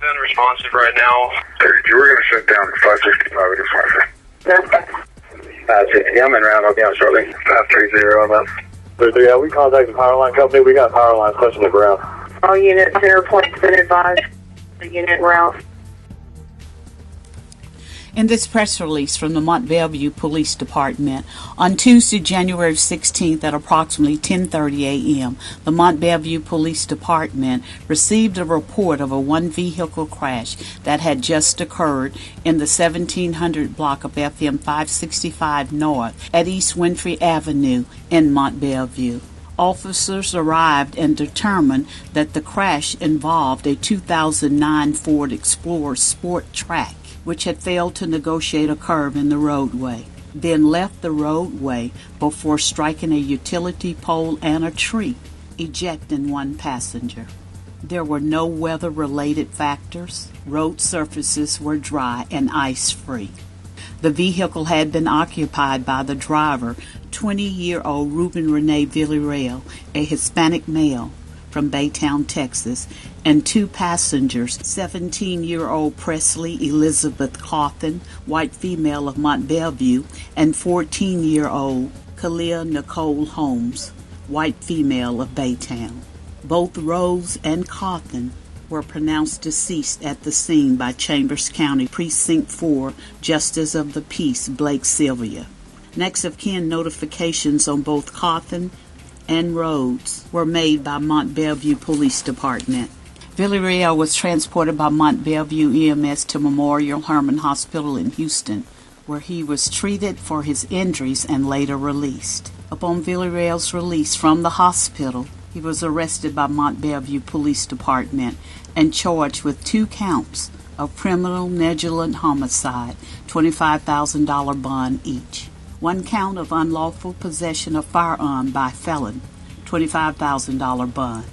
Unresponsive right now. We're going to shut down 565 560. I'm in round. I'll be out shortly. 530 on that. Yeah, we contacted the power line company. We got power lines touching the ground. All units, center points been advised. The unit route. In this press release from the Mont Belvieu Police Department, on Tuesday, January 16th at approximately 10:30 a.m., the Mont Belvieu Police Department received a report of a one-vehicle crash that had just occurred in the 1700 block of FM 565 North at East Winfrey Avenue in Mont Belvieu. Officers arrived and determined that the crash involved a 2009 Ford Explorer Sport Track, which had failed to negotiate a curve in the roadway, then left the roadway before striking a utility pole and a tree, ejecting one passenger. There were no weather-related factors. Road surfaces were dry and ice-free. The vehicle had been occupied by the driver, 20-year-old Ruben Rene Villarreal, a Hispanic male from Baytown, Texas, and two passengers, 17-year-old Presley Elizabeth Cawthon, white female of Mont Belvieu, and 14-year-old Kalia Nicole Holmes, white female of Baytown. Both Rose and Cawthon were pronounced deceased at the scene by Chambers County Precinct 4 Justice of the Peace Blake Sylvia. Next of kin notifications on both Cawthon and Rhodes were made by Mont Belvieu Police Department. Villarreal was transported by Mont Belvieu EMS to Memorial Hermann Hospital in Houston, where he was treated for his injuries and later released. Upon Villarreal's release from the hospital, he was arrested by Mont Belvieu Police Department and charged with 2 counts of criminal negligent homicide, $25,000 bond each. 1 count of unlawful possession of firearm by felon, $25,000 bond.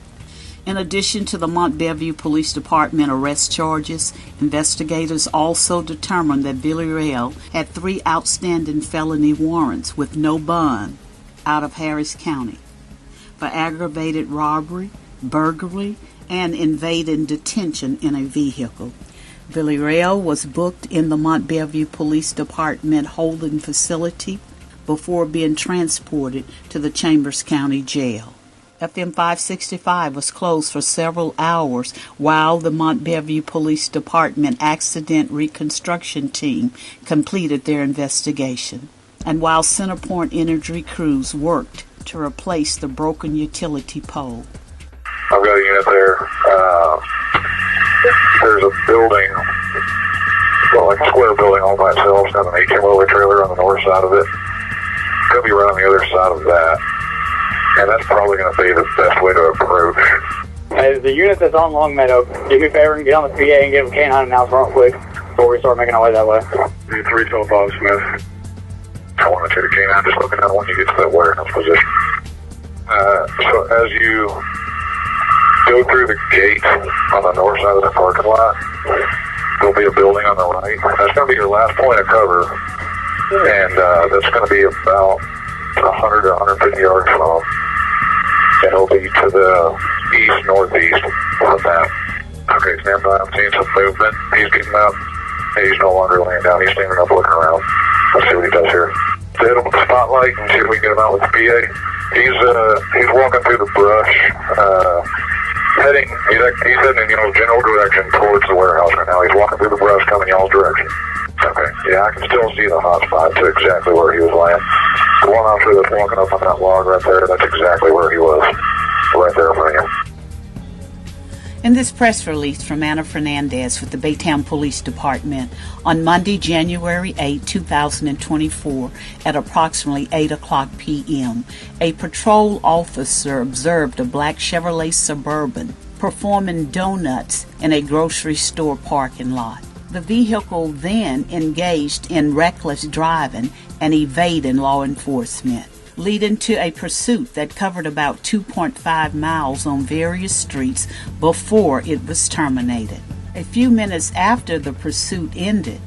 In addition to the Mont Belvieu Police Department arrest charges, investigators also determined that Villarreal had 3 outstanding felony warrants with no bond out of Harris County for aggravated robbery, burglary, and invading detention in a vehicle. Villarreal was booked in the Mont Belvieu Police Department holding facility before being transported to the Chambers County Jail. FM 565 was closed for several hours while the Mont Belvieu Police Department Accident Reconstruction Team completed their investigation, and while Centerpoint Energy crews worked to replace the broken utility pole. I've got a unit there. There's a building, well, like a square building all by itself. It's got an 18-wheeler trailer on the north side of it. Could be right on the other side of that. And that's probably going to be the best way to approach. Hey, the unit that's on Long Meadow, do me a favor and get on the PA and give them canine announcement real quick before we start making our way that way. 312 Bob Smith. I want to take a canine just looking at when you get to that warehouse position. So as you go through the gate on the north side of the parking lot, there'll be a building on the right. That's going to be your last point of cover, and that's going to be about 100 to 150 yards long, and it'll be to the east-northeast of that. Okay, stand by. I'm seeing some movement. He's getting up. He's no longer laying down. He's standing up looking around. Let's see what he does here. Hit him with the spotlight and see if we can get him out with the PA. He's walking through the brush, he's heading in general direction towards the warehouse right now. He's walking through the brush coming y'all's direction. Okay, yeah, I can still see the hot spot to exactly where he was laying. The one officer that's walking up on that log right there, that's exactly where he was, right there in front of him. In this press release from Anna Fernandez with the Baytown Police Department, on Monday, January 8, 2024, at approximately 8 o'clock p.m., a patrol officer observed a black Chevrolet Suburban performing donuts in a grocery store parking lot. The vehicle then engaged in reckless driving and evading law enforcement, leading to a pursuit that covered about 2.5 miles on various streets before it was terminated. A few minutes after the pursuit ended,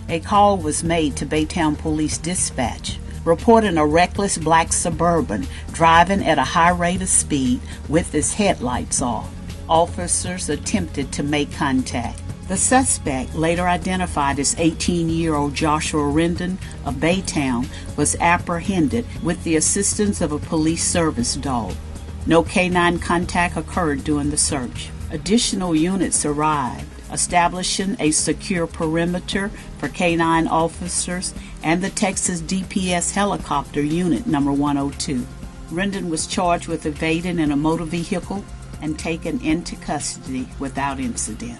a call was made to Baytown Police Dispatch, reporting a reckless black Suburban driving at a high rate of speed with its headlights off. Officers attempted to make contact. The suspect, later identified as 18-year-old Joshua Rendon of Baytown, was apprehended with the assistance of a police service dog. No canine contact occurred during the search. Additional units arrived, establishing a secure perimeter for canine officers and the Texas DPS helicopter unit number 102. Rendon was charged with evading in a motor vehicle and taken into custody without incident.